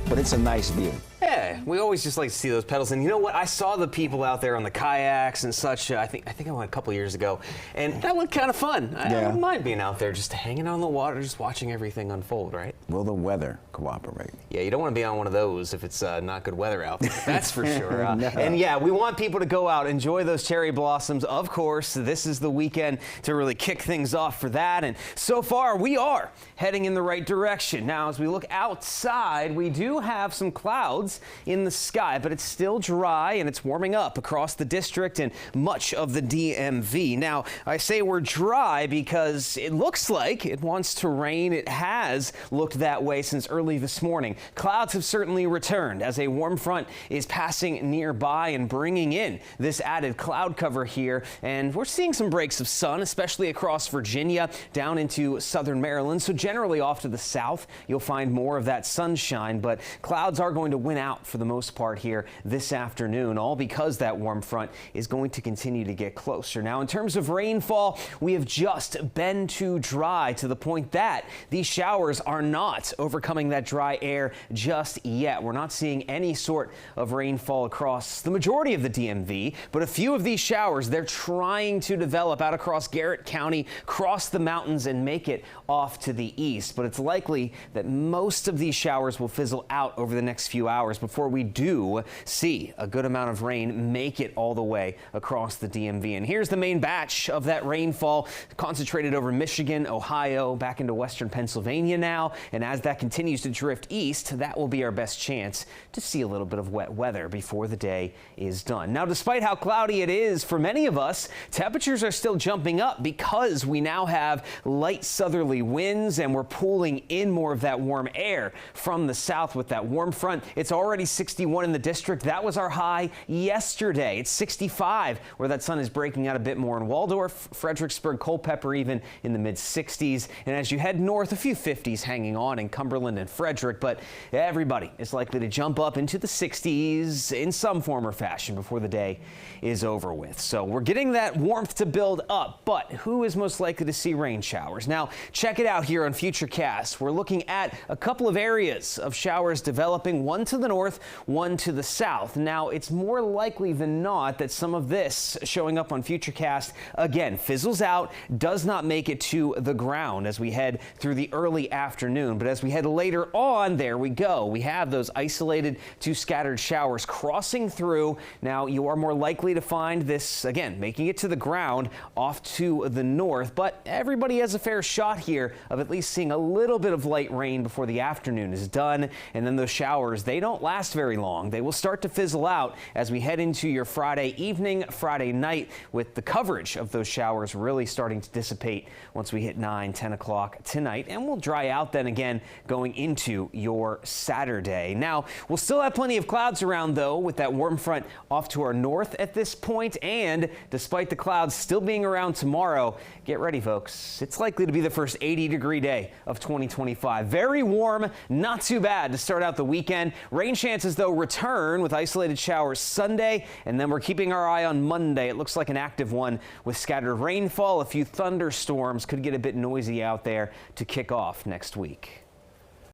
but it's a nice view. Yeah, we always just like to see those pedals. And you know what? I saw the people out there on the kayaks and such. I think I went a couple years ago, and that looked kind of fun. I don't mind being out there, just hanging on the water, just watching everything unfold, right? Will the weather cooperate? Yeah, you don't want to be on one of those if it's not good weather out there. That's for sure. No. And yeah, we want people to go out, enjoy those cherry blossoms. Of course, this is the weekend to really kick things off for that. And so far, we are heading in the right direction. Now, as we look outside, we do have some clouds in the sky, but it's still dry and it's warming up across the district and much of the DMV. Now, I say we're dry because it looks like it wants to rain. It has looked that way since early this morning. Clouds have certainly returned as a warm front is passing nearby and bringing in this added cloud cover here. And we're seeing some breaks of sun, especially across Virginia down into southern Maryland. So generally off to the south, you'll find more of that sunshine, but clouds are going to win out for the most part here this afternoon, all because that warm front is going to continue to get closer. Now, in terms of rainfall, we have just been too dry to the point that these showers are not overcoming that dry air just yet. We're not seeing any sort of rainfall across the majority of the DMV, but a few of these showers, they're trying to develop out across Garrett County, cross the mountains and make it off to the east. But it's likely that most of these showers will fizzle out over the next few hours before we do see a good amount of rain make it all the way across the DMV. And here's the main batch of that rainfall concentrated over Michigan, Ohio, back into western Pennsylvania now. And as that continues to drift east, that will be our best chance to see a little bit of wet weather before the day is done. Now, despite how cloudy it is for many of us, temperatures are still jumping up because we now have light southerly winds and we're pulling in more of that warm air from the south with that warm front. It's already 61 in the district. That was our high yesterday. It's 65 where that sun is breaking out a bit more in Waldorf, Fredericksburg, Culpeper, even in the mid 60s. And as you head north, a few 50s hanging on in Cumberland and Frederick, but everybody is likely to jump up into the 60s in some form or fashion before the day is over with. So we're getting that warmth to build up, but who is most likely to see rain showers? Now, check it out here on Futurecast. We're looking at a couple of areas of showers developing, one to the north, one to the south. Now, it's more likely than not that some of this showing up on Futurecast, again, fizzles out, does not make it to the ground as we head through the early afternoon. But as we head later on, there we go. We have those isolated to scattered showers crossing through. Now, you are more likely to find this, again, making it to the ground off to the north. But everybody has a fair shot here of at least seeing a little bit of light rain before the afternoon is done. And then those showers, they don't last very long. They will start to fizzle out as we head into your Friday evening, Friday night, with the coverage of those showers really starting to dissipate once we hit 9, 10 o'clock tonight. And we'll dry out then again going into your Saturday. Now, we'll still have plenty of clouds around, though, with that warm front off to our north at this point. And despite the clouds still being around tomorrow, get ready, folks. It's likely to be the first 80-degree day of 2025. Very warm, not too bad to start out the weekend. Rain chances, though, return with isolated showers Sunday, and then we're keeping our eye on Monday. It looks like an active one with scattered rainfall. A few thunderstorms could get a bit noisy out there to kick off next week.